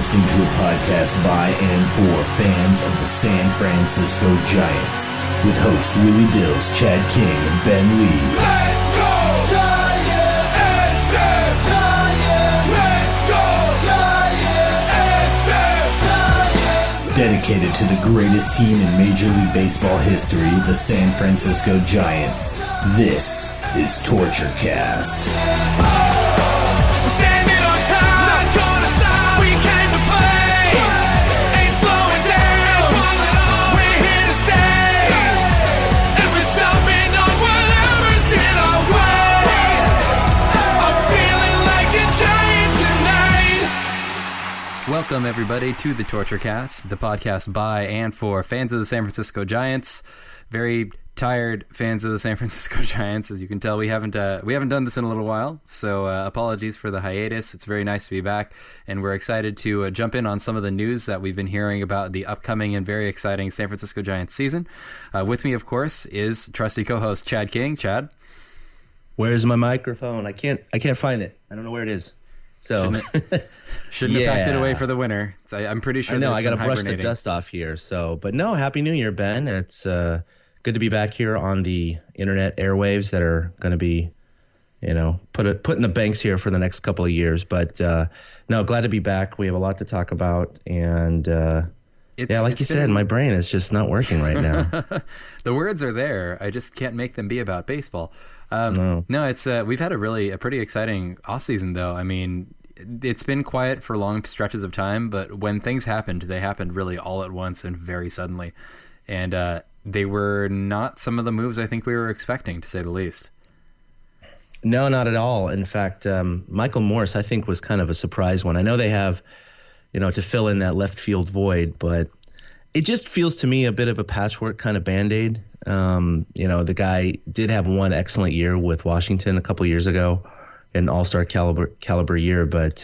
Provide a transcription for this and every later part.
listening to a podcast by and for fans of the San Francisco Giants with hosts Willie Dills, Chad King, and Ben Lee. Let's go Giants! SF Giants! Let's go Giants! SF Giants! Dedicated to the greatest team in Major League Baseball history, the San Francisco Giants. This is Torture Cast. Welcome, everybody, to the Torture Cast, the podcast by and for fans of the San Francisco Giants. Very tired fans of the San Francisco Giants. As you can tell, we haven't done this in a little while, so apologies for the hiatus. It's very nice to be back, and we're excited to jump in on some of the news that we've been hearing about the upcoming and very exciting San Francisco Giants season. With me, of course, is trusty co-host Chad King. Chad? Where's my microphone? I can't find it. I don't know where it is. So shouldn't have packed it away for the winter. I'm pretty sure. I know. I got to brush the dust off here. But no, Happy New Year, Ben. It's good to be back here on the internet airwaves that are going to be, put in the banks here for the next couple of years. But no, glad to be back. We have a lot to talk about, and like you said, my brain is just not working right now. The words are there. I just can't make them be about baseball. No, it's we've had a pretty exciting offseason, though. I mean, it's been quiet for long stretches of time, but when things happened, they happened really all at once and very suddenly. And they were not some of the moves I think we were expecting, to say the least. No, not at all. In fact, Michael Morse, I think, was kind of a surprise one. I know they have, to fill in that left field void, but it just feels to me a bit of a patchwork kind of Band-Aid. The guy did have one excellent year with Washington a couple years ago, an all-star caliber year, but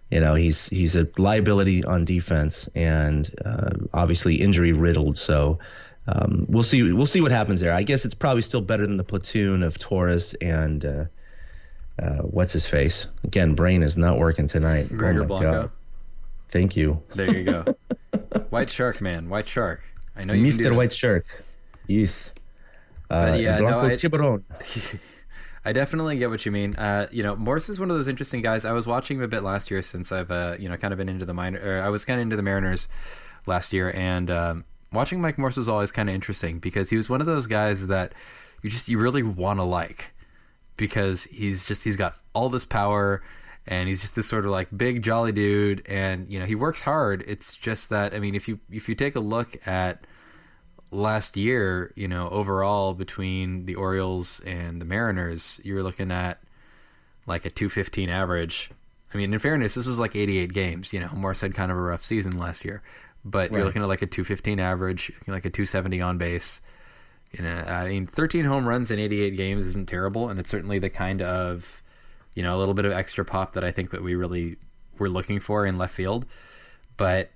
he's a liability on defense and obviously injury riddled. So we'll see what happens there. I guess it's probably still better than the platoon of Torres and what's his face again. Brain is not working tonight. Gregor Blanco. God. Thank you. There you go. White Shark, man. White Shark. I know you Mr. can do White this. Shark. Yes. But yeah, Tiburon. I definitely get what you mean. Morse is one of those interesting guys. I was watching him a bit last year since I've kind of been into the I was kind of into the Mariners last year, and watching Mike Morse was always kind of interesting because he was one of those guys that you really want to like because he's got all this power. And he's just this sort of like big jolly dude, and he works hard. It's just that, I mean, if you take a look at last year, overall between the Orioles and the Mariners, you're looking at like a 215 average. I mean, in fairness, this was like 88 games. Morse had kind of a rough season last year, but You're looking at like a 215 average, like a 270 on base. 13 home runs in 88 games isn't terrible, and it's certainly the kind of a little bit of extra pop that I think that we really were looking for in left field. But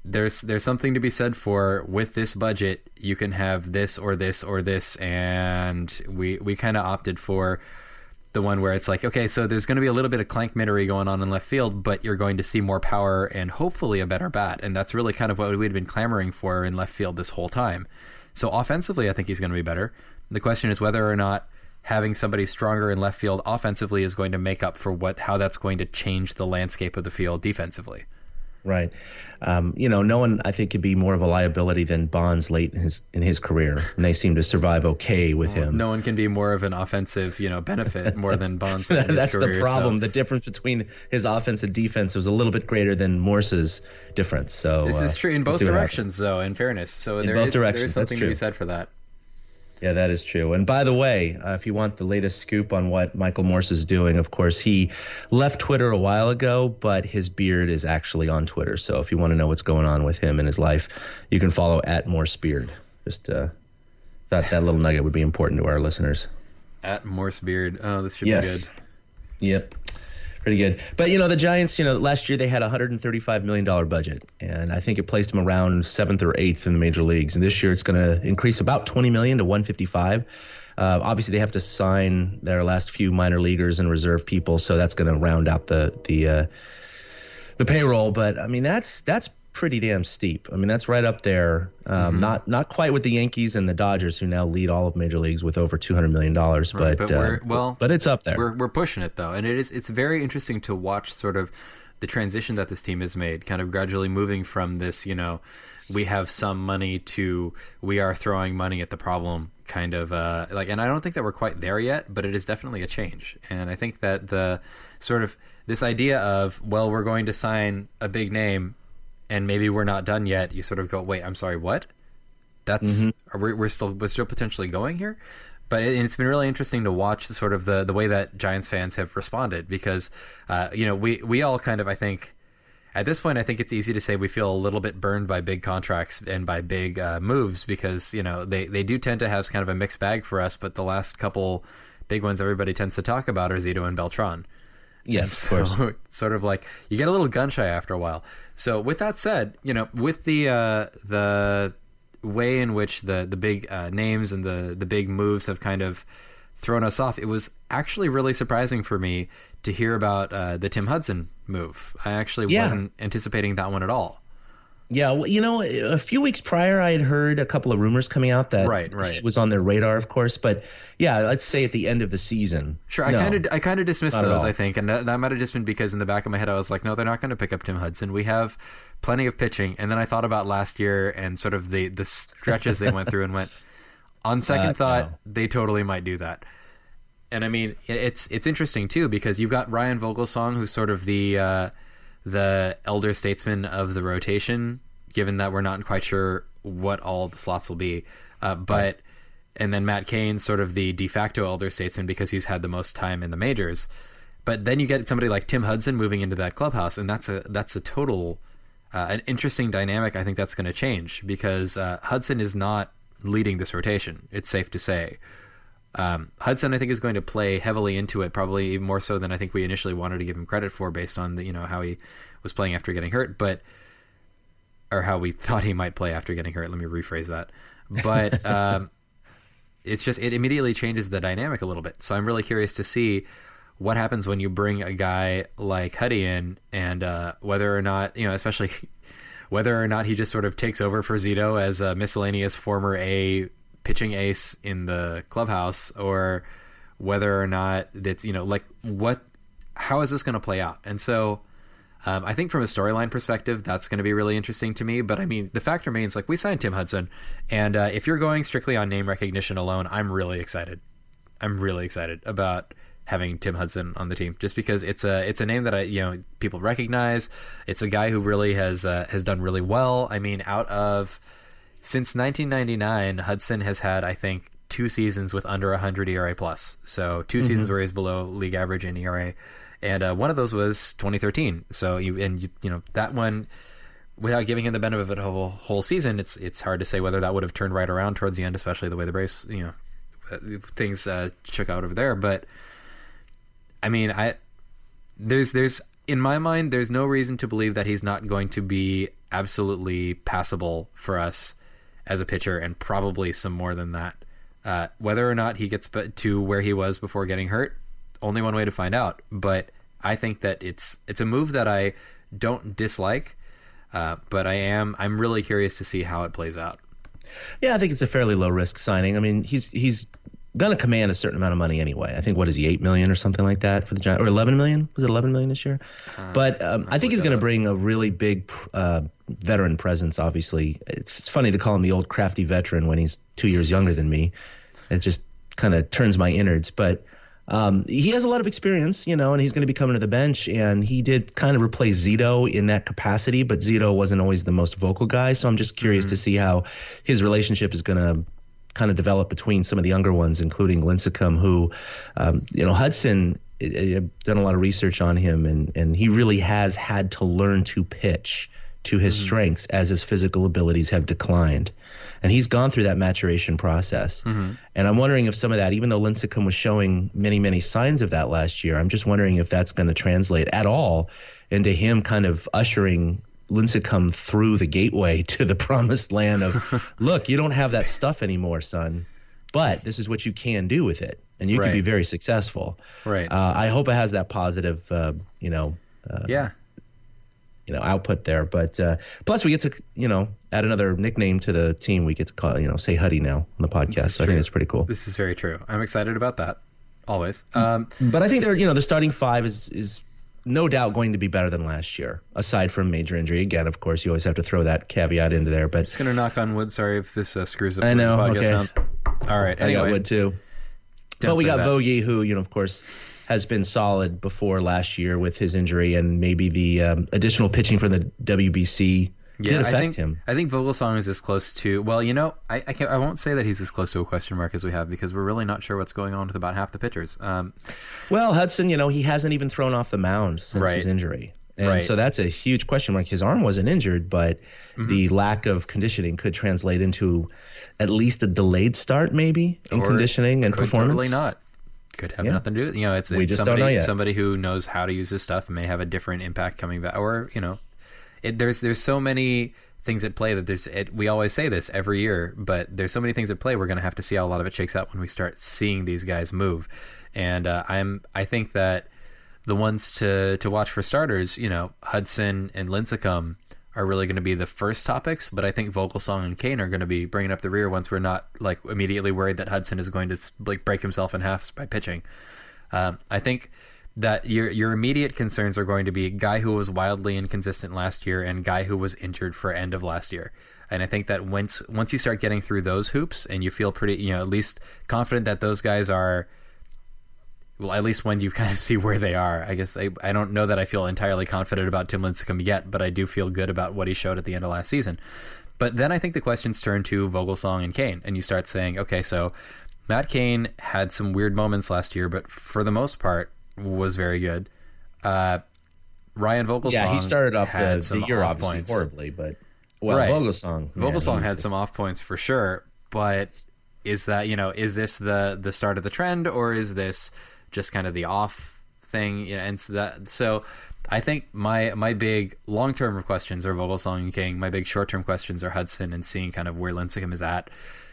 there's something to be said for, with this budget, you can have this or this or this, and we kind of opted for the one where it's like, okay, so there's going to be a little bit of clankmittery going on in left field, but you're going to see more power and hopefully a better bat, and that's really kind of what we'd been clamoring for in left field this whole time. So offensively, I think he's going to be better. The question is whether or not having somebody stronger in left field offensively is going to make up for how that's going to change the landscape of the field defensively. Right. No one, I think, could be more of a liability than Bonds late in his career, and they seem to survive okay with him. No one can be more of an offensive, benefit more than Bonds in his That's career, the problem. So. The difference between his offense and defense was a little bit greater than Morse's difference. So this is true in both directions, though, in fairness. So there is something to be said for that. Yeah, that is true. And by the way, if you want the latest scoop on what Michael Morse is doing, of course, he left Twitter a while ago, but his beard is actually on Twitter. So if you want to know what's going on with him in his life, you can follow @MorseBeard. Just thought that little nugget would be important to our listeners. @MorseBeard. Oh, this should be good. Yep. Pretty good. But, the Giants, last year they had a $135 million budget, and I think it placed them around 7th or 8th in the major leagues. And this year it's going to increase about $20 million to $155. Obviously, they have to sign their last few minor leaguers and reserve people, so that's going to round out the the payroll, but I mean that's pretty damn steep. I mean that's right up there. Not quite with the Yankees and the Dodgers, who now lead all of major leagues with over $200 million. Right, But it's up there. We're pushing it though, and it's very interesting to watch sort of the transition that this team has made, kind of gradually moving from this, we have some money to we are throwing money at the problem kind of and I don't think that we're quite there yet, but it is definitely a change. And I think that the sort of this idea of, well, we're going to sign a big name and maybe we're not done yet, you sort of go, wait, I'm sorry, what? That's we're still potentially going here. But it's been really interesting to watch sort of the way that Giants fans have responded, because we all kind of, I think at this point, I think it's easy to say we feel a little bit burned by big contracts and by big moves, because they do tend to have kind of a mixed bag for us. But the last couple big ones everybody tends to talk about are Zito and Beltran. Yes, of course. Sort of like you get a little gun shy after a while. So with that said, with the way in which the big names and the big moves have kind of thrown us off, it was actually really surprising for me to hear about the Tim Hudson move. I actually wasn't anticipating that one at all. Yeah, well, a few weeks prior, I had heard a couple of rumors coming out that right. he was on their radar, of course. But yeah, let's say at the end of the season. Sure, I kind of dismissed those, I think, and that might have just been because in the back of my head I was like, no, they're not going to pick up Tim Hudson. We have plenty of pitching. And then I thought about last year and sort of the stretches they went through and went, on second thought, they totally might do that. And I mean, it's interesting too, because you've got Ryan Vogelsong, who's sort of the elder statesman of the rotation, given that we're not quite sure what all the slots will be. And then Matt Cain, sort of the de facto elder statesman, because he's had the most time in the majors. But then you get somebody like Tim Hudson moving into that clubhouse, and that's a total an interesting dynamic. I think that's going to change, because Hudson is not leading this rotation. It's safe to say. Hudson, I think, is going to play heavily into it, probably even more so than I think we initially wanted to give him credit for, based on how he was playing after getting hurt, or how we thought he might play after getting hurt. Let me rephrase that. But it immediately changes the dynamic a little bit. So I'm really curious to see what happens when you bring a guy like Huddy in, and whether or not, especially whether or not he just sort of takes over for Zito as a miscellaneous former pitching ace in the clubhouse, or whether or not that's, how is this going to play out? And so I think from a storyline perspective, that's going to be really interesting to me. But I mean, the fact remains, we signed Tim Hudson, and if you're going strictly on name recognition alone, I'm really excited. I'm really excited about having Tim Hudson on the team, just because it's a name that people recognize. It's a guy who really has done really well. I mean, since 1999, Hudson has had, I think, 2 seasons with under 100 ERA plus. So 2 seasons where he's below league average in ERA, and one of those was 2013. So that one, without giving him the benefit of a whole season, it's hard to say whether that would have turned right around towards the end, especially the way the Braves things shook out over there. But I mean, there's in my mind, there's no reason to believe that he's not going to be absolutely passable for us as a pitcher, and probably some more than that. Whether or not he gets to where he was before getting hurt, only one way to find out. But I think that it's a move that I don't dislike, but I'm really curious to see how it plays out. Yeah, I think it's a fairly low risk signing. I mean, he's going to command a certain amount of money anyway. I think, what is he, $8 million or something like that for the Giants, or $11 million? Was it $11 million this year? But I think he's going to bring a really big veteran presence. Obviously, it's funny to call him the old crafty veteran when he's 2 years younger than me. It just kind of turns my innards. But he has a lot of experience, and he's going to be coming to the bench. And he did kind of replace Zito in that capacity, but Zito wasn't always the most vocal guy. So I'm just curious to see how his relationship is going to kind of develop between some of the younger ones, including Lincecum, who, Hudson, I've done a lot of research on him, and he really has had to learn to pitch to his strengths as his physical abilities have declined. And he's gone through that maturation process. And I'm wondering if some of that, even though Lincecum was showing many, many signs of that last year, I'm just wondering if that's going to translate at all into him kind of ushering Lincecum through the gateway to the promised land of, look, you don't have that stuff anymore, son, but this is what you can do with it, and you can be very successful. Right. I hope it has that positive, output there. But plus we get to, add another nickname to the team. We get to call, say Huddy now on the podcast. So I think it's pretty cool. This is very true. I'm excited about that. Always. But I think the starting five is no doubt going to be better than last year, aside from major injury. Again, of course, you always have to throw that caveat into there. But just going to knock on wood. Sorry if this screws up. I know. The podcast Okay. sounds. All right. Anyway. I got wood too. But we got Vogie, who, of course, has been solid before last year with his injury, and maybe the additional pitching from the WBC did affect him. I think Vogelsong is as close to, well, I won't say that he's as close to a question mark as we have, because we're really not sure what's going on with about half the pitchers. Well, Hudson, he hasn't even thrown off the mound since his injury. And so that's a huge question mark. His arm wasn't injured, but the lack of conditioning could translate into at least a delayed start, maybe, in conditioning and performance. Totally not. Could have nothing to do with it. We just don't know yet. Somebody who knows how to use his stuff may have a different impact coming back. Or, there's so many things at play that we always say this every year, but there's so many things at play. We're going to have to see how a lot of it shakes out when we start seeing these guys move. And I think that the ones to watch for starters, Hudson and Lincecum are really going to be the first topics, but I think Vogelsong and Kane are going to be bringing up the rear once we're not immediately worried that Hudson is going to break himself in half by pitching. I think that your immediate concerns are going to be guy who was wildly inconsistent last year and guy who was injured for end of last year. And I think that once you start getting through those hoops and you feel pretty, at least confident that those guys are, well, at least when you kind of see where they are. I guess I don't know that I feel entirely confident about Tim Lincecum yet, but I do feel good about what he showed at the end of last season. But then I think the questions turn to Vogelsong and Kane, and you start saying, okay, so Matt Cain had some weird moments last year, but for the most part was very good. Ryan Vogelsong, he started off the year off obviously points. Horribly, but Vogelsong had some off points for sure. But is that is this the start of the trend, or is this just kind of the off thing? And so I think my big long-term questions are Vogelsong and King. My big short-term questions are Hudson and seeing kind of where Lincecum is at.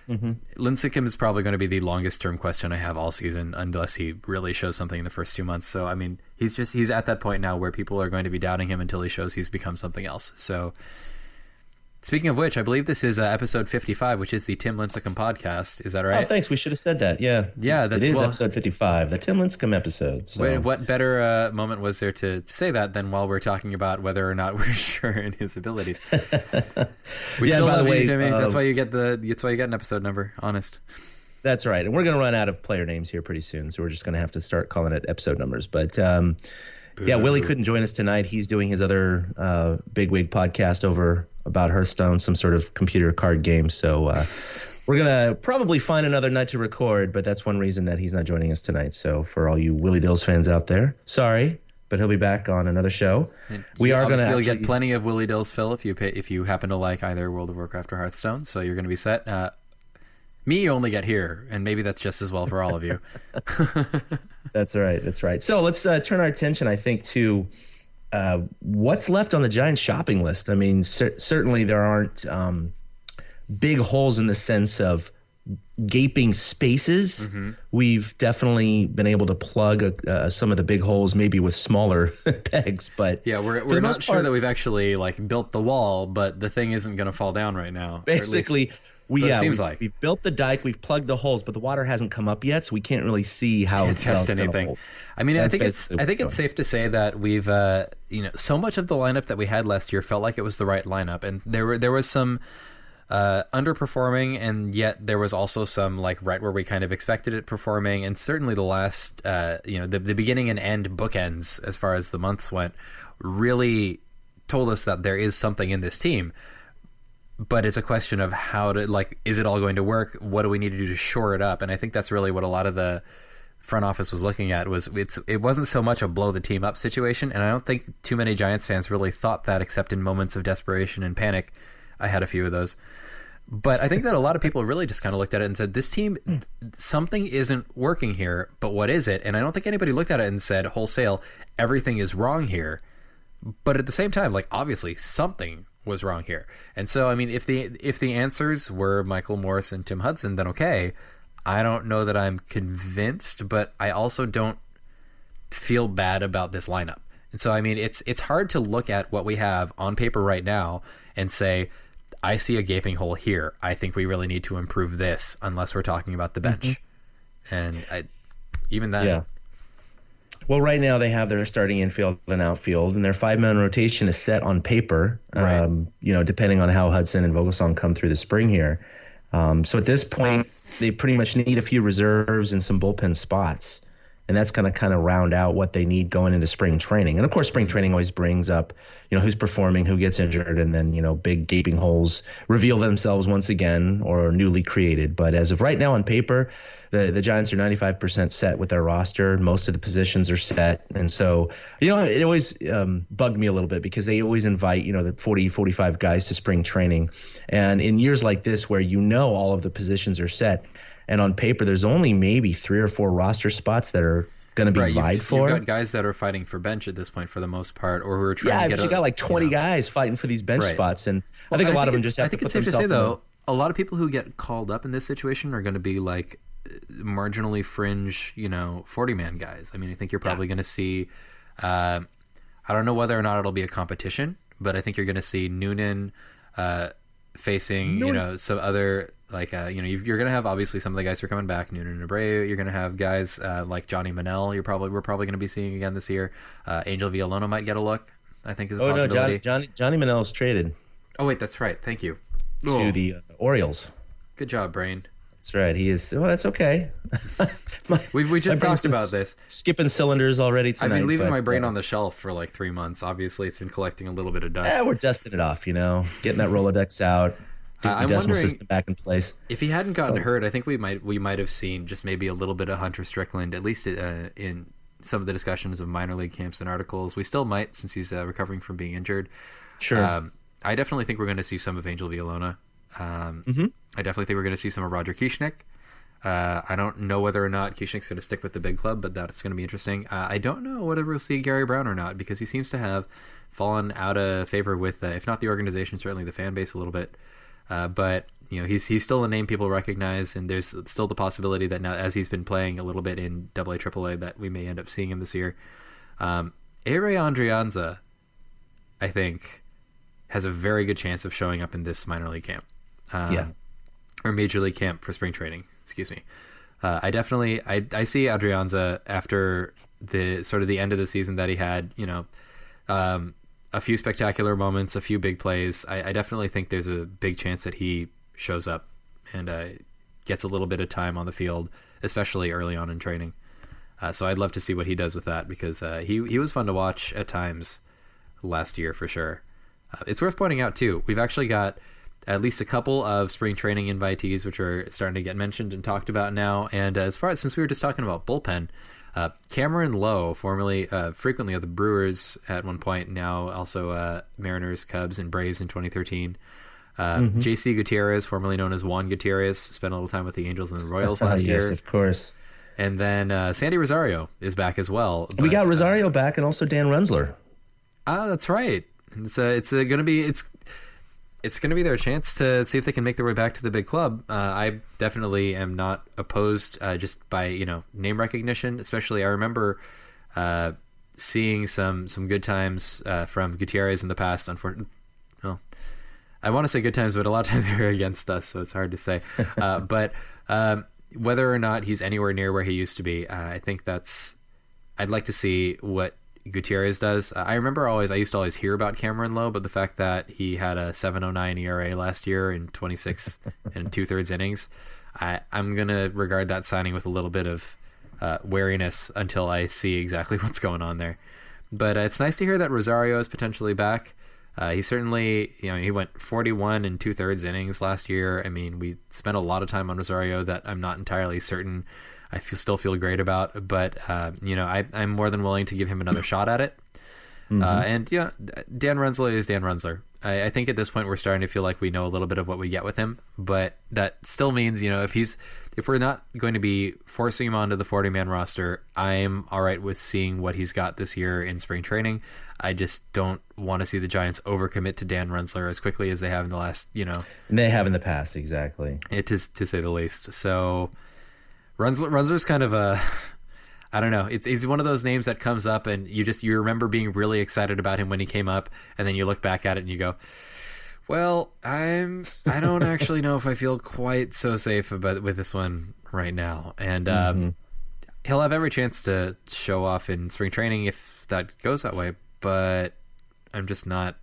Mm-hmm. Lincecum is probably going to be the longest-term question I have all season, unless he really shows something in the first 2 months. So I mean, he's at that point now where people are going to be doubting him until he shows he's become something else. So speaking of which, I believe this is episode 55, which is the Tim Lincecum podcast. Is that right? Oh, thanks. We should have said that. Yeah. Yeah, it is episode 55, the Tim Lincecum episode. So. Wait, what better moment was there to say that than while we're talking about whether or not we're sure in his abilities? We still love you, Jimmy. That's why you get an episode number. Honest. That's right. And we're going to run out of player names here pretty soon, so we're just going to have to start calling it episode numbers. But yeah, Willie couldn't join us tonight. He's doing his other bigwig podcast over about Hearthstone, some sort of computer card game. So we're going to probably find another night to record, but that's one reason that he's not joining us tonight. So for all you Willie Dills fans out there, sorry, but he'll be back on another show. And we are going to get plenty of Willie Dills fill if you happen to like either World of Warcraft or Hearthstone. So you're going to be set. Me, you only get here, and maybe that's just as well for all of you. That's right. That's right. So let's turn our attention, I think, to what's left on the Giants shopping list. I mean, certainly there aren't big holes in the sense of gaping spaces. Mm-hmm. We've definitely been able to plug some of the big holes, maybe with smaller pegs. But yeah, we're not sure that we've actually built the wall, but the thing isn't going to fall down right now. Basically. We've built the dike, we've plugged the holes, but the water hasn't come up yet, so we can't really see how it's test anything. I mean, I think it's safe to say that we've so much of the lineup that we had last year felt like it was the right lineup, and there was some underperforming, and yet there was also some right where we kind of expected it performing, and certainly the last the beginning and end bookends as far as the months went really told us that there is something in this team. But it's a question of how to, is it all going to work? What do we need to do to shore it up? And I think that's really what a lot of the front office was looking at. It wasn't so much a blow the team up situation, and I don't think too many Giants fans really thought that, except in moments of desperation and panic. I had a few of those. But I think that a lot of people really just kind of looked at it and said, this team, something isn't working here, but what is it? And I don't think anybody looked at it and said, wholesale, everything is wrong here. But at the same time, obviously something was wrong here. And so, I mean, if the answers were Michael Morse and Tim Hudson, then okay. I don't know that I'm convinced, but I also don't feel bad about this lineup. And so, I mean, it's hard to look at what we have on paper right now and say, I see a gaping hole here. I think we really need to improve this, unless we're talking about the bench. And even then. Yeah. Well, right now they have their starting infield and outfield, and their 5-man rotation is set on paper, Right. Depending on how Hudson and Vogelsong come through the spring here. So at this point, they pretty much need a few reserves and some bullpen spots. And that's going to kind of round out what they need going into spring training. And of course, spring training always brings up, who's performing, who gets injured, and then, big gaping holes reveal themselves once again or are newly created. But as of right now on paper, the Giants are 95% set with their roster. Most of the positions are set. And so, it always bugged me a little bit because they always invite, the 40, 45 guys to spring training. And in years like this where all of the positions are set, and on paper, there's only maybe 3 or 4 roster spots that are going to be vied for. You've got guys that are fighting for bench at this point for the most part, or who are trying to get but you got like 20 guys fighting for these bench spots. And I think a lot of them just have to put themselves in. I think it's safe to say, though, a lot of people who get called up in this situation are going to be like marginally fringe, 40-man guys. I mean, I think you're probably going to see, I don't know whether or not it'll be a competition, but I think you're going to see Noonan facing, some other... Like, you're going to have obviously some of the guys who are coming back, Noonan and Abreu. You're going to have guys like Johnny Manel. We're probably going to be seeing again this year. Angel Villalona might get a look, I think, is a possibility. No, Johnny Manel's traded. Oh, wait, that's right. Thank you. To the Orioles. Good job, Brain. That's right. He is. Well, that's okay. we just talked about this. Skipping cylinders already tonight. I've been leaving my brain on the shelf for like 3 months. Obviously, it's been collecting a little bit of dust. Yeah, we're dusting it off, getting that Rolodex out. I'm decimal wondering system back in place. If he hadn't gotten hurt, I think we might have seen just maybe a little bit of Hunter Strickland, at least in some of the discussions of minor league camps and articles. We still might, since he's recovering from being injured. Sure. I definitely think we're going to see some of Angel Villalona. I definitely think we're going to see some of Roger Kieschnick. I don't know whether or not Kieschnick's going to stick with the big club, but that's going to be interesting. I don't know whether we'll see Gary Brown or not, because he seems to have fallen out of favor with, if not the organization, certainly the fan base a little bit. But he's still a name people recognize, and there's still the possibility that now, as he's been playing a little bit in AA, AAA, that we may end up seeing him this year. A-Ray Andrianza, I think, has a very good chance of showing up in this minor league camp, or major league camp for spring training. Excuse me. I see Adrianza after the sort of the end of the season that he had. A few spectacular moments, a few big plays. I definitely think there's a big chance that he shows up and gets a little bit of time on the field, especially early on in training. So I'd love to see what he does with that, because he was fun to watch at times last year for sure. It's worth pointing out too, we've actually got at least a couple of spring training invitees, which are starting to get mentioned and talked about now. And since we were just talking about bullpen, Cameron Lowe, formerly frequently of the Brewers at one point, now also Mariners, Cubs, and Braves in 2013. J.C. Gutierrez, formerly known as Juan Gutierrez, spent a little time with the Angels and the Royals last year. Yes, of course. And then Sandy Rosario is back as well. We got Rosario back, and also Dan Rensler. That's right. It's going to be their chance to see if they can make their way back to the big club. I definitely am not opposed just by name recognition. Especially, I remember seeing some good times from Gutierrez in the past. Unfortunately, well, I want to say good times, but a lot of times they were against us, so it's hard to say. But whether or not he's anywhere near where he used to be, I think I'd like to see what Gutierrez does. I used to always hear about Cameron Lowe, but the fact that he had a 7.09 ERA last year in 26 and 2/3 innings, I'm gonna regard that signing with a little bit of wariness until I see exactly what's going on there. But it's nice to hear that Rosario is potentially back. He certainly, he went 41 and 2/3 innings last year. I mean, we spent a lot of time on Rosario that I'm not entirely certain I still feel great about, but I'm more than willing to give him another shot at it. And Dan Rensler is Dan Rensler. I think at this point we're starting to feel like we know a little bit of what we get with him, but that still means if we're not going to be forcing him onto the 40-man roster, I'm all right with seeing what he's got this year in spring training. I just don't want to see the Giants overcommit to Dan Rensler as quickly as they have in the last, And they have in the past, exactly. It is, to say the least. So Rensler's kind of I don't know. It's one of those names that comes up and you remember being really excited about him when he came up, and then you look back at it and you go, well, I don't actually know if I feel quite so safe with this one right now. And he'll have every chance to show off in spring training if that goes that way, but I'm just not.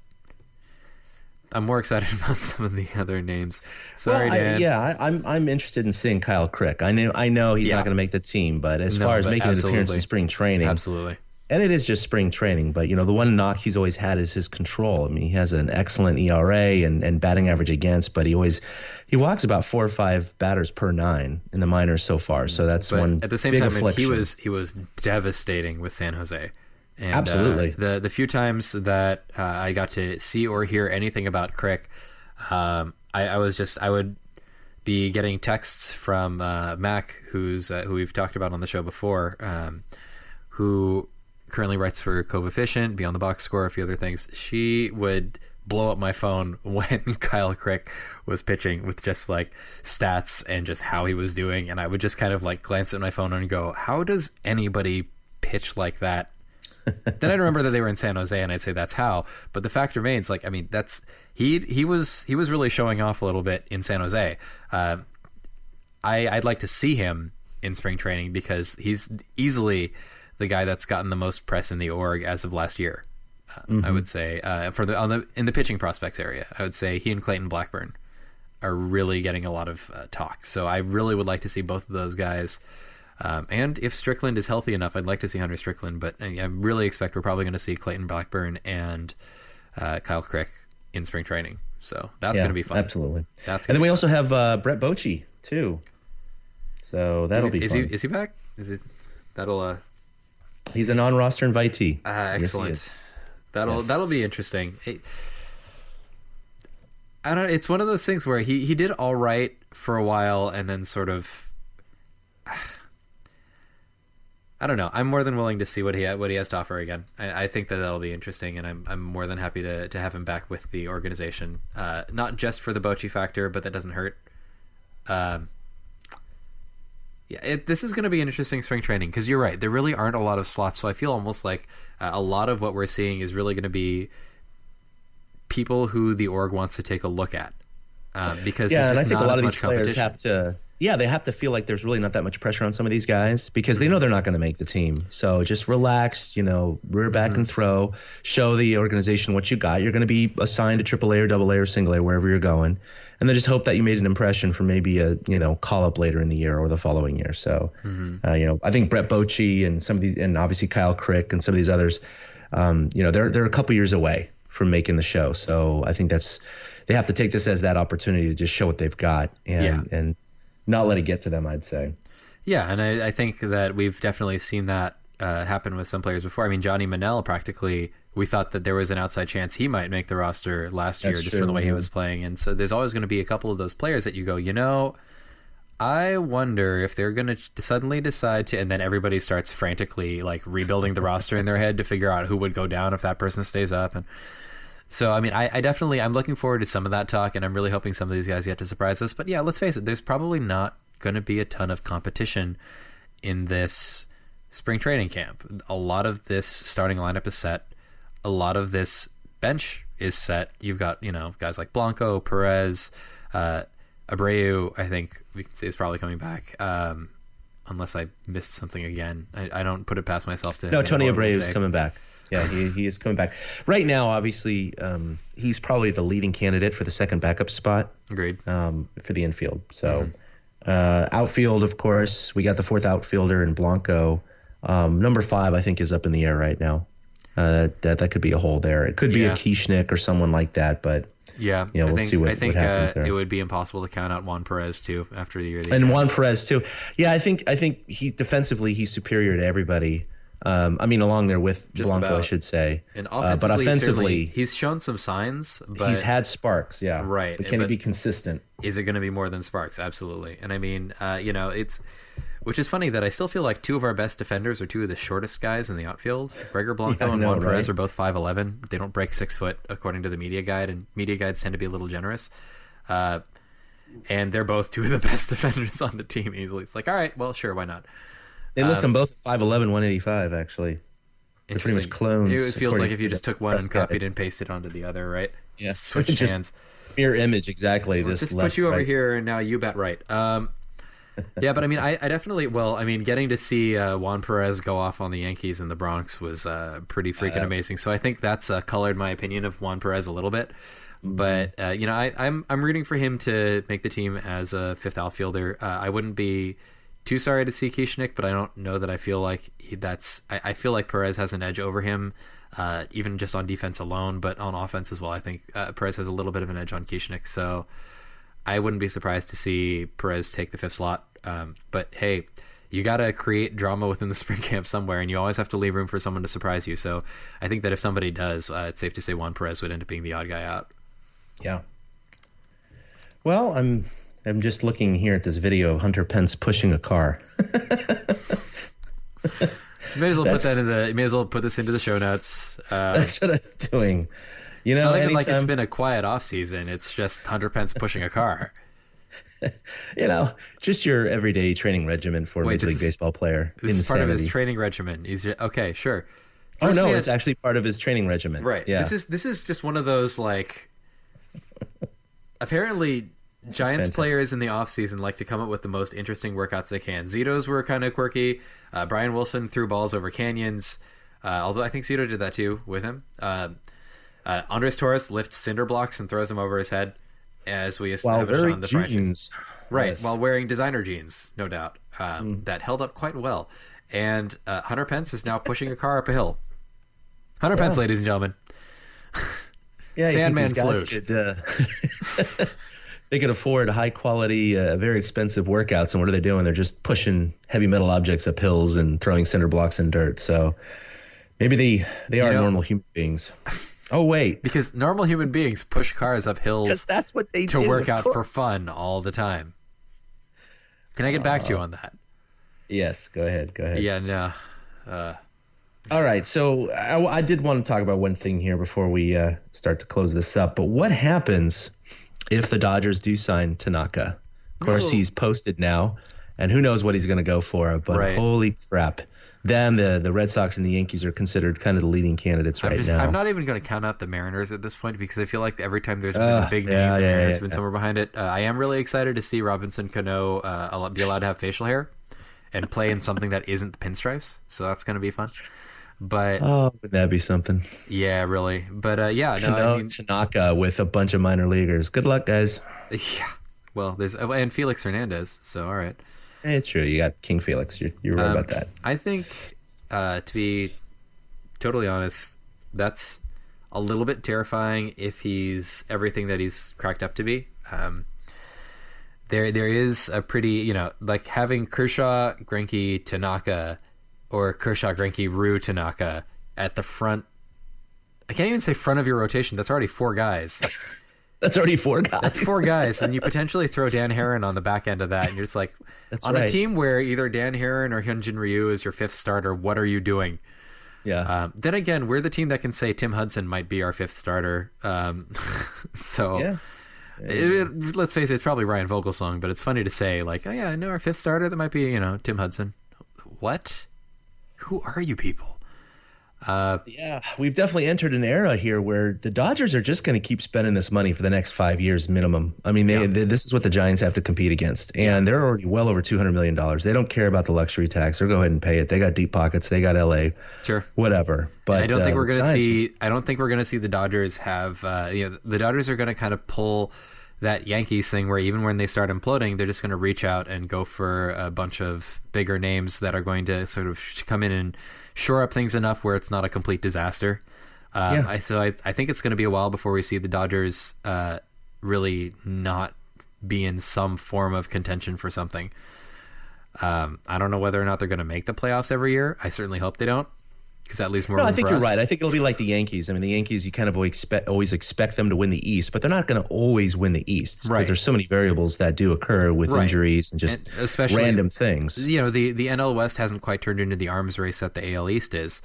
I'm more excited about some of the other names. Sorry, Dan. I'm interested in seeing Kyle Crick. I know he's not going to make the team, but as far as making an appearance in spring training, absolutely. And it is just spring training, but the one knock he's always had is his control. I mean, he has an excellent ERA and batting average against, but he walks about 4 or 5 batters per 9 in the minors so far. So that's one. At the same time, he was devastating with San Jose. And, absolutely. The few times that I got to see or hear anything about Crick, I would be getting texts from Mac, who we've talked about on the show before, who currently writes for Coefficient, Beyond the Box Score, a few other things. She would blow up my phone when Kyle Crick was pitching with just like stats and just how he was doing, and I would just kind of like glance at my phone and go, how does anybody pitch like that? Then I'd remember that they were in San Jose, and I'd say that's how. But the fact remains, like, I mean, that's he was really showing off a little bit in San Jose. I'd like to see him in spring training because he's easily the guy that's gotten the most press in the org as of last year. I would say in the pitching prospects area, I would say he and Clayton Blackburn are really getting a lot of talk. So I really would like to see both of those guys. And if Strickland is healthy enough, I'd like to see Hunter Strickland, but I really expect we're probably going to see Clayton Blackburn and Kyle Crick in spring training. So that's going to be fun. Absolutely. And then we also have Brett Bochy too. So that'll be fun. Is he back? That'll he's a non-roster invitee. Excellent. Yes, that'll be interesting. I don't. It's one of those things where he did all right for a while, and then sort of. I don't know. I'm more than willing to see what he has to offer again. I think that'll be interesting, and I'm more than happy to have him back with the organization. Not just for the Bochy factor, but that doesn't hurt. This is going to be an interesting spring training because you're right. There really aren't a lot of slots, so I feel almost like a lot of what we're seeing is really going to be people who the org wants to take a look at because there's just and I think not a lot as of much these players competition. have to. Yeah, they have to feel like there's really not that much pressure on some of these guys because they know they're not going to make the team. So just relax, rear back and throw, show the organization what you got. You're going to be assigned to AAA or AA or single A wherever you're going. And then just hope that you made an impression for maybe a, call up later in the year or the following year. So, I think Brett Bochy and some of these, and obviously Kyle Crick and some of these others, they're a couple years away from making the show. So I think they have to take this as that opportunity to just show what they've got and not let it get to them, I'd say. Yeah, and I think that we've definitely seen that happen with some players before. I mean, Johnny Manel practically, we thought that there was an outside chance he might make the roster last year just from the way he was playing. And so there's always going to be a couple of those players that you go, I wonder if they're going to suddenly decide to, and then everybody starts frantically like rebuilding the roster in their head to figure out who would go down if that person stays up. And so, I mean, I definitely, I'm looking forward to some of that talk, and I'm really hoping some of these guys get to surprise us. But yeah, let's face it, there's probably not going to be a ton of competition in this spring training camp. A lot of this starting lineup is set. A lot of this bench is set. You've got, guys like Blanco, Perez, Abreu, I think we can say is probably coming back. Unless I missed something again. I don't put it past myself to. No, Tony Abreu is coming back. Yeah, he is coming back. Right now, obviously, he's probably the leading candidate for the second backup spot. Agreed. For the infield. So, outfield, of course, we got the fourth outfielder in Blanco. Number 5, I think, is up in the air right now. That could be a hole there. It could be a Kieschnick or someone like that, but we'll see what happens there. It would be impossible to count out Juan Perez too after the year. And Juan Perez too. Yeah, I think he defensively he's superior to everybody. Along there with just Blanco, I should say. And offensively, but offensively, he's shown some signs. But he's had sparks, yeah. Right. But can he be consistent? Is it going to be more than sparks? Absolutely. And I mean, it's, which is funny that I still feel like 2 of our best defenders are 2 of the shortest guys in the outfield. Gregor Blanco and Juan Perez are both 5'11". They don't break 6 foot according to the media guide, and media guides tend to be a little generous. And they're both 2 of the best defenders on the team easily. It's like, all right, well, sure, why not? They list them both 5'11", 185, actually. They're pretty much clones. It feels like if you just took one and copied and pasted onto the other, right? Yeah. Switched hands. Mirror image, exactly. Let's this just put you over here, and now you bet right. Yeah, but I mean, I definitely, getting to see Juan Perez go off on the Yankees in the Bronx was pretty freaking amazing. So I think that's colored my opinion of Juan Perez a little bit. But I'm rooting for him to make the team as a fifth outfielder. I wouldn't be too sorry to see Kieschnick, but I don't know that I feel like I feel like Perez has an edge over him, even just on defense alone, but on offense as well. I think Perez has a little bit of an edge on Kieschnick, so I wouldn't be surprised to see Perez take the fifth slot. But hey, you got to create drama within the spring camp somewhere, and you always have to leave room for someone to surprise you. So I think that if somebody does, it's safe to say Juan Perez would end up being the odd guy out. Yeah. Well, I'm just looking here at this video of Hunter Pence pushing a car. You may as well put this into the show notes. That's what I'm doing. You know, it's not even like it's been a quiet off season. It's just Hunter Pence pushing a car. Just your everyday training regimen for a Major League Baseball player. This is part of his training regimen. Okay, sure. First it's actually part of his training regimen. Right. Yeah. This is just one of those, like, apparently Giants players in the offseason like to come up with the most interesting workouts they can. Zito's were kind of quirky. Brian Wilson threw balls over canyons, although I think Zito did that too with him. Andres Torres lifts cinder blocks and throws them over his head, as we established on the franchise. Right, yes. While wearing designer jeans, no doubt. That held up quite well. And Hunter Pence is now pushing a car up a hill. Hunter Pence, ladies and gentlemen. Yeah, Sandman flute. They could afford high quality, very expensive workouts, and what are they doing? They're just pushing heavy metal objects up hills and throwing cinder blocks in dirt. So maybe they are normal human beings. Oh wait, because normal human beings push cars up hills. Because that's what they do to work out for fun all the time. Can I get back to you on that? Yes, go ahead. Yeah, no. All right, so I did want to talk about one thing here before we start to close this up. But what happens if the Dodgers do sign Tanaka? Of course, he's posted now, and who knows what he's going to go for. But holy crap. The Red Sox and the Yankees are considered kind of the leading candidates now. I'm not even going to count out the Mariners at this point because I feel like every time there's been a big name, there's been somewhere behind it. I am really excited to see Robinson Cano be allowed to have facial hair and play in something that isn't the pinstripes. So that's going to be fun. But wouldn't that be something? Yeah, really. But Tanaka with a bunch of minor leaguers. Good luck, guys. Yeah. Well, and Felix Hernandez. So all right. It's true. You got King Felix. You're right about that. I think, to be totally honest, that's a little bit terrifying if he's everything that he's cracked up to be. There is a pretty, like having Kershaw, Greinke, Tanaka, or Kershaw, Greinke, Ryu, Tanaka at the front. I can't even say front of your rotation. That's already four guys. That's already four guys. That's four guys. And you potentially throw Dan Herron on the back end of that. And you're just like, a team where either Dan Herron or Hyunjin Ryu is your fifth starter, what are you doing? Yeah. Then again, we're the team that can say Tim Hudson might be our fifth starter. Let's face it, it's probably Ryan Vogelsong, but it's funny to say, like, oh yeah, I know our fifth starter, that might be, Tim Hudson. What? Who are you people? We've definitely entered an era here where the Dodgers are just going to keep spending this money for the next 5 years minimum. I mean, this is what the Giants have to compete against, and they're already well over $200 million. They don't care about the luxury tax. They'll go ahead and pay it. They got deep pockets. They got LA. Sure, whatever. But I don't think we're going to see. I don't think we're going to see the Dodgers have. The Dodgers are going to kind of pull that Yankees thing where even when they start imploding, they're just going to reach out and go for a bunch of bigger names that are going to sort of come in and shore up things enough where it's not a complete disaster. I think it's going to be a while before we see the Dodgers really not be in some form of contention for something. I don't know whether or not they're going to make the playoffs every year. I certainly hope they don't, because that leaves more room for us. I think you're right. I think it'll be like the Yankees. I mean, the Yankees, you kind of always expect them to win the East, but they're not going to always win the East. Right. Because there's so many variables that do occur with injuries and just especially random things. The NL West hasn't quite turned into the arms race that the AL East is.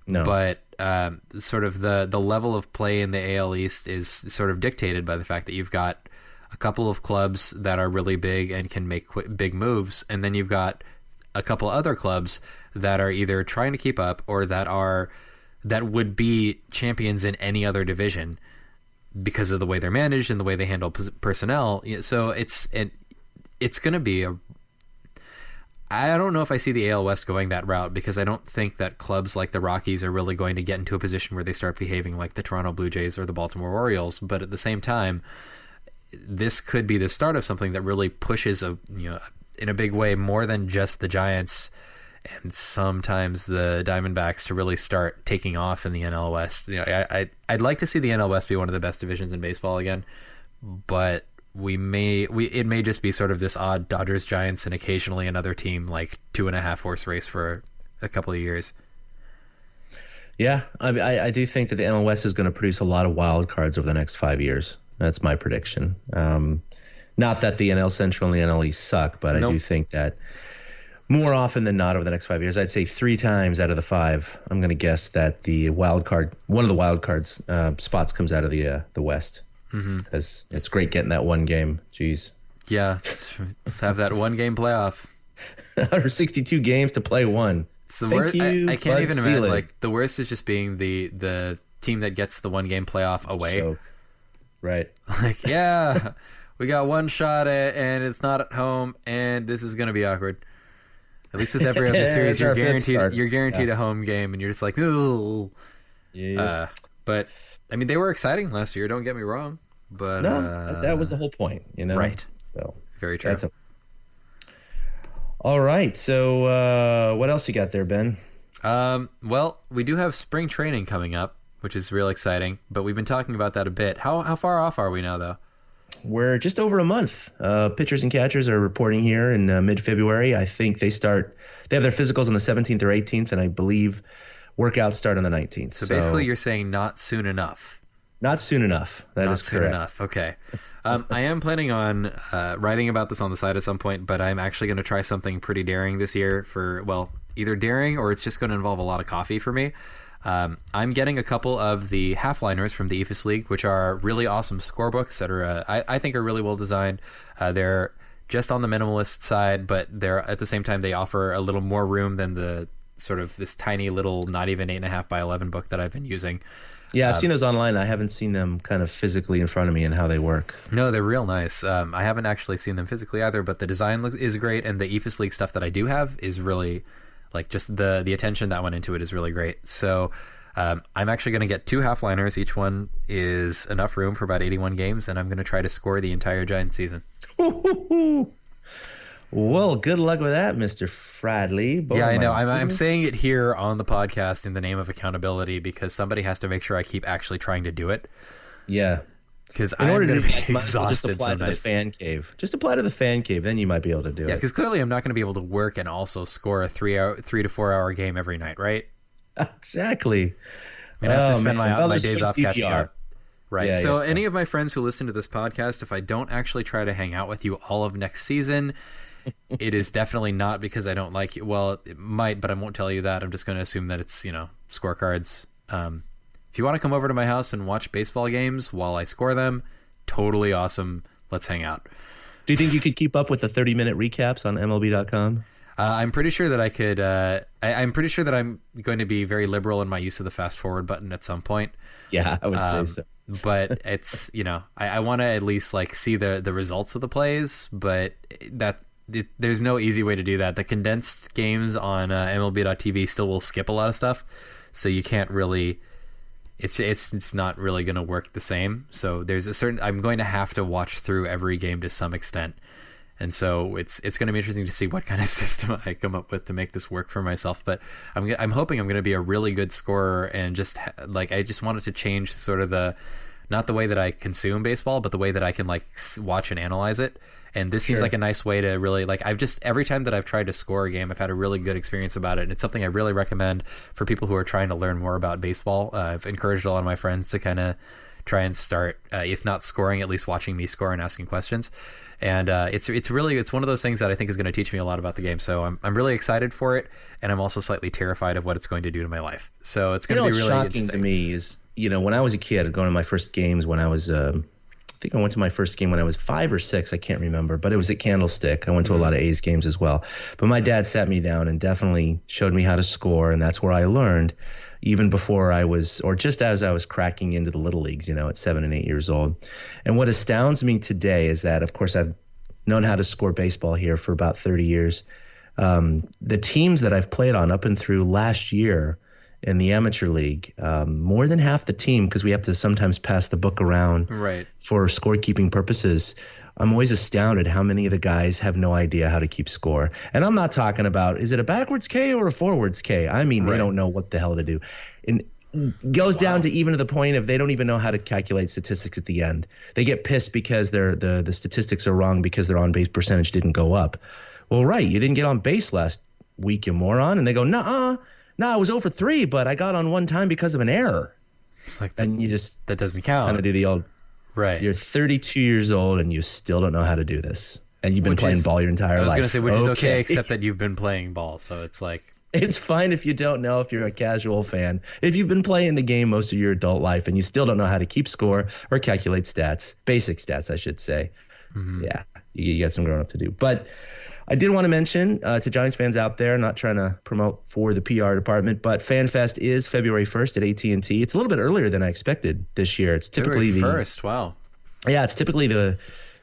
No. But sort of the level of play in the AL East is sort of dictated by the fact that you've got a couple of clubs that are really big and can make big moves, and then you've got a couple other clubs that are either trying to keep up or that would be champions in any other division because of the way they're managed and the way they handle personnel. So it's going to be I don't know if I see the AL West going that route, because I don't think that clubs like the Rockies are really going to get into a position where they start behaving like the Toronto Blue Jays or the Baltimore Orioles. But at the same time, this could be the start of something that really pushes in a big way more than just the Giants and sometimes the Diamondbacks to really start taking off in the NL West. I'd like to see the NL West be one of the best divisions in baseball again, but it may just be sort of this odd Dodgers, Giants, and occasionally another team, like 2.5 horse race for a couple of years. Yeah, I do think that the NL West is going to produce a lot of wild cards over the next 5 years. That's my prediction. Not that the NL Central and the NL East suck, but I do think that more often than not over the next 5 years, I'd say 3 times out of the 5, I'm going to guess that the wild card, one of the wild cards spots comes out of the West. Because it's great getting that one game. Jeez. Yeah, let's have that one game playoff. 162 games to play one. It's the worst. I can't even imagine. Like, the worst is just being the team that gets the one game playoff away. So, right. Like, yeah, we got one shot at, and it's not at home, and this is going to be awkward. At least with every other series, you're guaranteed a home game, and you're just like, ooh. Yeah. But I mean, they were exciting last year. Don't get me wrong, but no, that was the whole point, Right. So very true. All right. So what else you got there, Ben? Well, we do have spring training coming up, which is real exciting. But we've been talking about that a bit. How far off are we now, though? We're just over a month. Pitchers and catchers are reporting here in mid-February. I think they have their physicals on the 17th or 18th, and I believe workouts start on the 19th. So basically you're saying not soon enough. Not soon enough. That is correct. Not soon enough. Okay. I am planning on writing about this on the side at some point, but I'm actually going to try something pretty daring this year either daring or it's just going to involve a lot of coffee for me. I'm getting a couple of the half-liners from the EFIS League, which are really awesome scorebooks that are, I think, are really well designed. They're just on the minimalist side, but they're at the same time they offer a little more room than the sort of this tiny little, not even 8.5 by 11 book that I've been using. Yeah, I've seen those online. I haven't seen them kind of physically in front of me and how they work. No, they're real nice. I haven't actually seen them physically either, but the design is great, and the EFIS League stuff that I do have is really, like, just the attention that went into it is really great. So I'm actually going to get 2 half-liners. Each one is enough room for about 81 games, and I'm going to try to score the entire Giants season. Well, good luck with that, Mr. Fradley. Yeah, I know. I'm saying it here on the podcast in the name of accountability because somebody has to make sure I keep actually trying to do it. Yeah. Because I'm going to be exhausted just apply to the fan cave. Just apply to the fan cave, then you might be able to do it. Yeah, because clearly I'm not going to be able to work and also score a 3 to 4 hour game every night, right? Exactly. I mean, I have to spend my days off catching up. Right. Yeah, so any of my friends who listen to this podcast, if I don't actually try to hang out with you all of next season, it is definitely not because I don't like you. Well, it might, but I won't tell you that. I'm just going to assume that it's, scorecards. If you want to come over to my house and watch baseball games while I score them, totally awesome. Let's hang out. Do you think you could keep up with the 30-minute recaps on MLB.com? I'm pretty sure that I could. I'm pretty sure that I'm going to be very liberal in my use of the fast forward button at some point. Yeah, I would say so. But it's, I want to at least like see the results of the plays, but there's no easy way to do that. The condensed games on MLB.TV still will skip a lot of stuff, so you can't really. It's not really going to work the same. So there's I'm going to have to watch through every game to some extent, and so it's going to be interesting to see what kind of system I come up with to make this work for myself. But I'm hoping I'm going to be a really good scorer and just I just wanted to change sort of not the way that I consume baseball, but the way that I can watch and analyze it. And this seems like a nice way to really every time that I've tried to score a game, I've had a really good experience about it. And it's something I really recommend for people who are trying to learn more about baseball. I've encouraged a lot of my friends to kind of try and start, if not scoring, at least watching me score and asking questions. And it's one of those things that I think is going to teach me a lot about the game. So I'm really excited for it, and I'm also slightly terrified of what it's going to do to my life. So it's going to be really shocking interesting to me is, when I was a kid, going to my first games when I was think I went to my first game when I was 5 or 6. I can't remember, but it was at Candlestick. I went to a lot of A's games as well. But my dad sat me down and definitely showed me how to score, and that's where I learned, even before I was, or just as I was cracking into the little leagues, at 7 and 8 years old. And what astounds me today is that, of course, I've known how to score baseball here for about 30 years. The teams that I've played on up and through last year in the amateur league, more than half the team, because we have to sometimes pass the book around for scorekeeping purposes. I'm always astounded how many of the guys have no idea how to keep score. And I'm not talking about, is it a backwards K or a forwards K? I mean, they don't know what the hell to do. And goes down to even to the point of they don't even know how to calculate statistics at the end. They get pissed because the statistics are wrong because their on-base percentage didn't go up. Well, right, you didn't get on base last week, you moron. And they go, no, I was over 3, but I got on one time because of an error. It's like and you just that doesn't count. Kind of do the old right. You're 32 years old and you still don't know how to do this, and you've been playing ball your entire life. I was going to say, which is okay, except that you've been playing ball, so it's like it's fine if you don't know, if you're a casual fan. If you've been playing the game most of your adult life and you still don't know how to keep score or calculate stats, basic stats, I should say. Yeah, you got some growing up to do. But I did want to mention to Giants fans out there, not trying to promote for the PR department, but FanFest is February 1st at AT&T. It's a little bit earlier than I expected this year. It's typically February 1st, wow. Yeah, it's typically the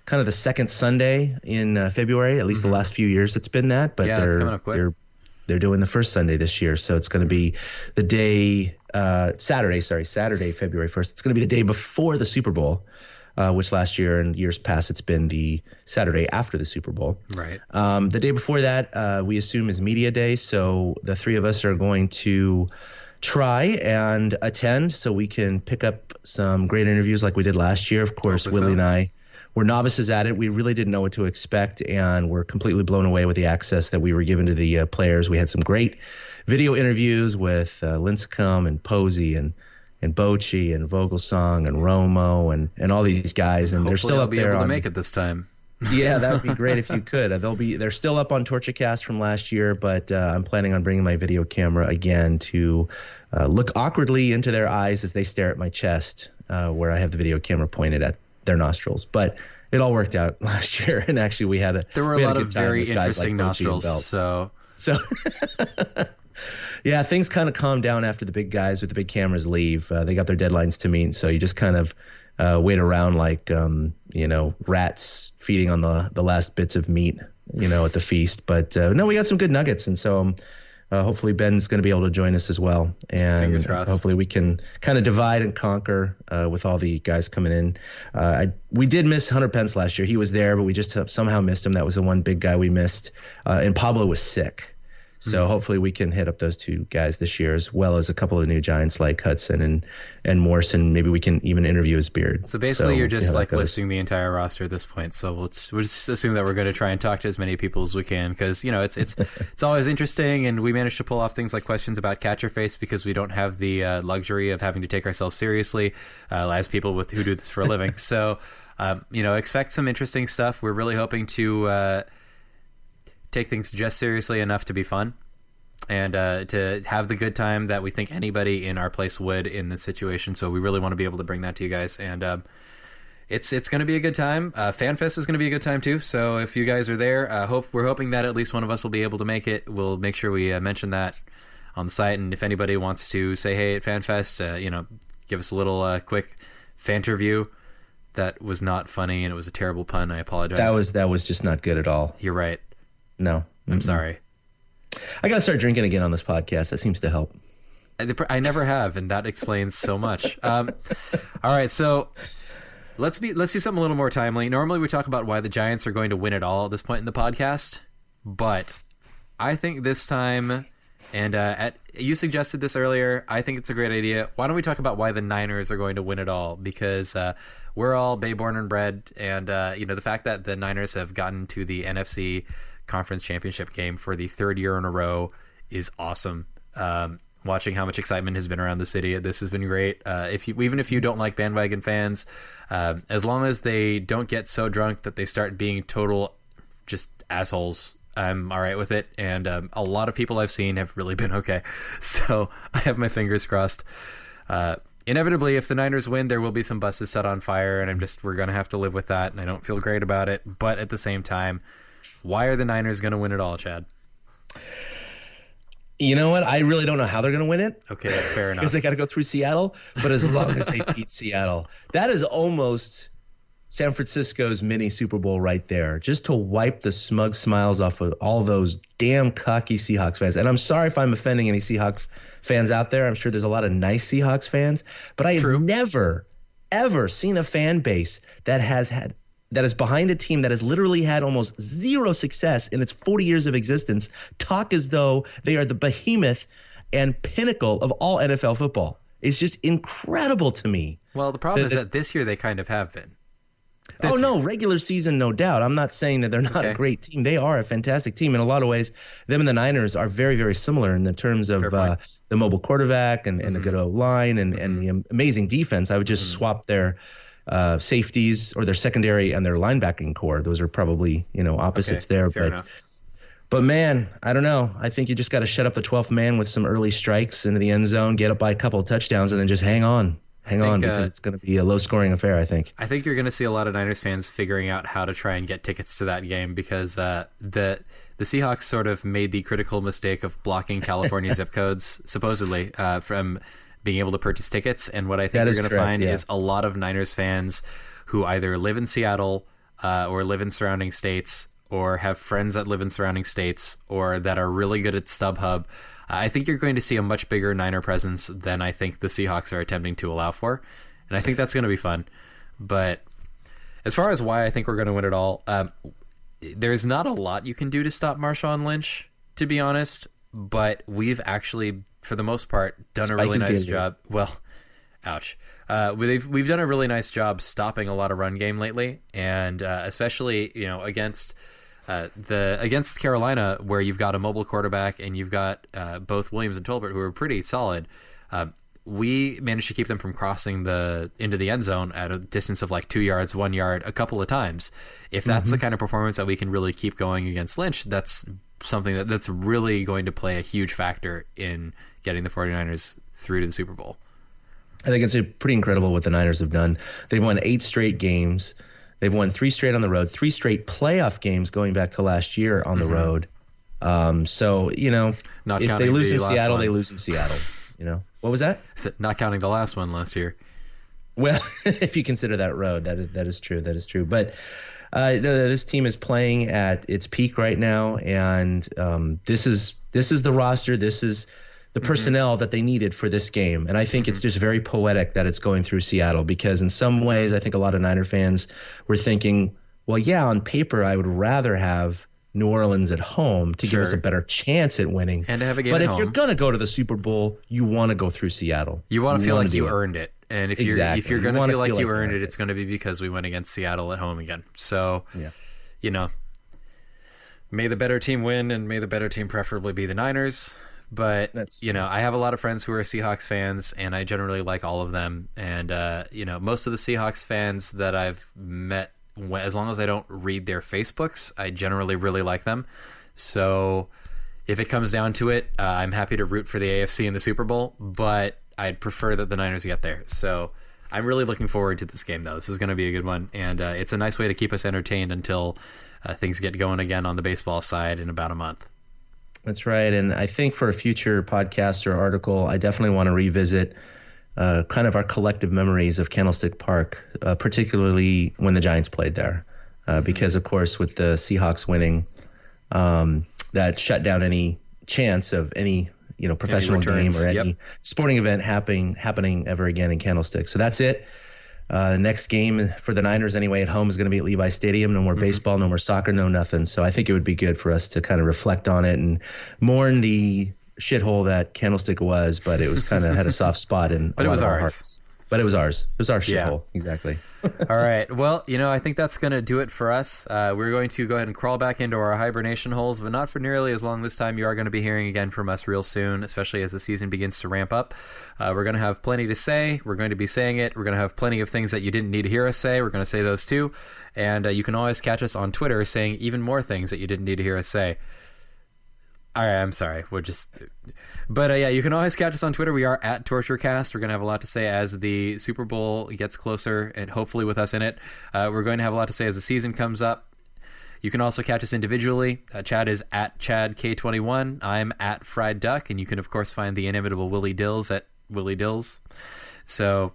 kind of the second Sunday in February. At least the last few years it's been that. But it's coming up quick. They're doing the first Sunday this year, so it's going to be the day Saturday, February 1st. It's going to be the day before the Super Bowl. Which last year and years past, it's been the Saturday after the Super Bowl. Right. The day before that, we assume is Media Day. So the three of us are going to try and attend so we can pick up some great interviews like we did last year. Of course, Willie and I were novices at it. We really didn't know what to expect, and we're completely blown away with the access that we were given to the players. We had some great video interviews with Lincecum and Posey and Bochy and Vogelsong and Romo and all these guys, and they're still up there. Be able to make it this time. Yeah, that would be great if you could. They're still up on TortureCast from last year, but I'm planning on bringing my video camera again to look awkwardly into their eyes as they stare at my chest, where I have the video camera pointed at their nostrils. But it all worked out last year, and actually there were a lot of very interesting nostrils. So. Yeah, things kind of calm down after the big guys with the big cameras leave. They got their deadlines to meet, so you just kind of wait around like, rats feeding on the last bits of meat, at the feast. But no, we got some good nuggets, and so hopefully Ben's going to be able to join us as well. And hopefully we can kind of divide and conquer with all the guys coming in. We did miss Hunter Pence last year. He was there, but we just somehow missed him. That was the one big guy we missed. And Pablo was sick. So hopefully we can hit up those two guys this year, as well as a couple of new Giants like Hudson and Morrison. Maybe we can even interview his beard. So basically you're just like listing the entire roster at this point. So we'll just assume that we're going to try and talk to as many people as we can, because, it's always interesting, and we managed to pull off things like questions about Catcher Face because we don't have the luxury of having to take ourselves seriously as people who do this for a living. So, expect some interesting stuff. We're really hoping to take things just seriously enough to be fun, and to have the good time that we think anybody in our place would in this situation. So we really want to be able to bring that to you guys, and it's going to be a good time. FanFest is going to be a good time too. So if you guys are there, we're hoping that at least one of us will be able to make it. We'll make sure we mention that on the site, and if anybody wants to say hey at FanFest, give us a little quick fanterview. That was not funny, and it was a terrible pun. I apologize. That was just not good at all. You're right. No. I'm sorry. I got to start drinking again on this podcast. That seems to help. I never have, and that explains so much. All right, so let's do something a little more timely. Normally we talk about why the Giants are going to win it all at this point in the podcast, but I think this time, and you suggested this earlier, I think it's a great idea. Why don't we talk about why the Niners are going to win it all? Because we're all Bay born and bred, and the fact that the Niners have gotten to the NFC Conference Championship game for the third year in a row is awesome. Watching how much excitement has been around the city, this has been great. Even if you don't like bandwagon fans, as long as they don't get so drunk that they start being total just assholes, I'm all right with it. And a lot of people I've seen have really been okay. So I have my fingers crossed. inevitably, if the Niners win, there will be some buses set on fire, and we're going to have to live with that, and I don't feel great about it. But at the same time, why are the Niners going to win it all, Chad? You know what? I really don't know how they're going to win it. Okay, that's fair enough. Because they got to go through Seattle. But as long as they beat Seattle, that is almost San Francisco's mini Super Bowl right there. Just to wipe the smug smiles off of all those damn cocky Seahawks fans. And I'm sorry if I'm offending any Seahawks fans out there. I'm sure there's a lot of nice Seahawks fans. But I have never, ever seen a fan base that is behind a team that has literally had almost zero success in its 40 years of existence talk as though they are the behemoth and pinnacle of all NFL football. It's just incredible to me. Well, the problem is that this year they kind of have been. No, regular season, no doubt. I'm not saying that they're not a great team. They are a fantastic team. In a lot of ways, them and the Niners are very, very similar in the terms of the mobile quarterback and the good O-line and the amazing defense. I would just swap their safeties or their secondary and their linebacking core. Those are probably, opposites there. But man, I don't know. I think you just got to shut up the 12th man with some early strikes into the end zone, get up by a couple of touchdowns, and then just hang on. Because it's going to be a low-scoring affair, I think. I think you're going to see a lot of Niners fans figuring out how to try and get tickets to that game because the Seahawks sort of made the critical mistake of blocking California zip codes, supposedly, from being able to purchase tickets. And what I think you're going to find is a lot of Niners fans who either live in Seattle or live in surrounding states or have friends that live in surrounding states or that are really good at StubHub. I think you're going to see a much bigger Niner presence than I think the Seahawks are attempting to allow for. And I think that's going to be fun. But as far as why I think we're going to win it all, there's not a lot you can do to stop Marshawn Lynch, to be honest. But we've actually, for the most part, done a really nice job. Well, ouch. We've done a really nice job stopping a lot of run game lately. And especially, against Carolina, where you've got a mobile quarterback and you've got both Williams and Tolbert, who are pretty solid, we managed to keep them from crossing into the end zone at a distance of like 2 yards, 1 yard, a couple of times. If that's the kind of performance that we can really keep going against Lynch, that's something that's really going to play a huge factor in getting the 49ers through to the Super Bowl. I think it's pretty incredible what the Niners have done. They've won 8 straight games. They've won 3 straight on the road, 3 straight playoff games going back to last year on the road. So, if they lose in Seattle, they lose in Seattle. What was that? Not counting the last one last year. Well, if you consider that road, that is true. That is true. But this team is playing at its peak right now, and this is the roster. This is the personnel that they needed for this game. And I think it's just very poetic that it's going through Seattle because in some ways I think a lot of Niner fans were thinking, well, yeah, on paper I would rather have New Orleans at home to give us a better chance at winning. And to have a game but at if home. You're going to go to the Super Bowl, you want to go through Seattle. You want to feel like you earned it. And if you're going to feel like you earned it, it's going to be because we went against Seattle at home again. So, may the better team win and may the better team preferably be the Niners. But, I have a lot of friends who are Seahawks fans, and I generally like all of them. And, most of the Seahawks fans that I've met, as long as I don't read their Facebooks, I generally really like them. So if it comes down to it, I'm happy to root for the AFC in the Super Bowl, but I'd prefer that the Niners get there. So I'm really looking forward to this game, though. This is going to be a good one, and it's a nice way to keep us entertained until things get going again on the baseball side in about a month. That's right. And I think for a future podcast or article, I definitely want to revisit kind of our collective memories of Candlestick Park, particularly when the Giants played there. Because, of course, with the Seahawks winning, that shut down any chance of any professional game or any sporting event happening ever again in Candlestick. So that's it. Next game for the Niners anyway at home is going to be at Levi Stadium. No more baseball, no more soccer, no nothing. So I think it would be good for us to kind of reflect on it and mourn the shithole that Candlestick was, but it was kind of had a soft spot in a lot of our hearts. But it was ours. It was our shithole. Exactly. All right. Well, I think that's going to do it for us. We're going to go ahead and crawl back into our hibernation holes, but not for nearly as long this time. You are going to be hearing again from us real soon, especially as the season begins to ramp up. We're going to have plenty to say. We're going to be saying it. We're going to have plenty of things that you didn't need to hear us say. We're going to say those too. And you can always catch us on Twitter saying even more things that you didn't need to hear us say. All right, I'm sorry. But yeah, you can always catch us on Twitter. We are at TortureCast. We're going to have a lot to say as the Super Bowl gets closer, and hopefully with us in it. We're going to have a lot to say as the season comes up. You can also catch us individually. Chad is at ChadK21. I'm at Fried Duck, and you can, of course, find the inimitable Willie Dills at Willie Dills. So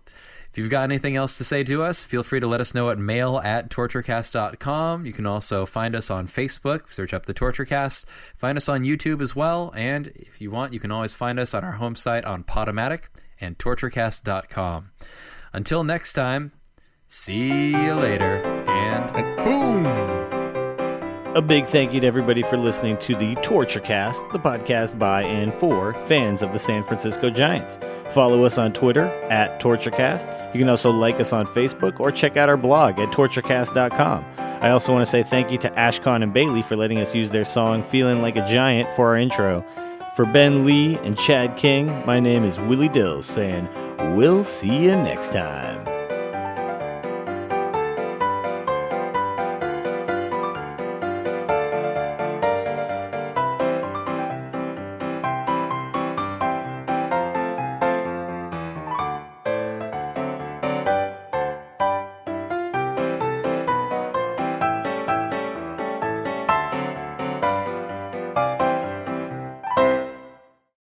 if you've got anything else to say to us, feel free to let us know at mail@torturecast.com. You can also find us on Facebook. Search up the TortureCast. Find us on YouTube as well. And if you want, you can always find us on our home site on Podomatic and torturecast.com. Until next time, see you later, and boom! A big thank you to everybody for listening to the TortureCast, the podcast by and for fans of the San Francisco Giants. Follow us on Twitter at TortureCast. You can also like us on Facebook or check out our blog at torturecast.com. I also want to say thank you to Ashcon and Bailey for letting us use their song Feeling Like a Giant for our intro. For Ben Lee and Chad King, my name is Willie Dills saying, we'll see you next time.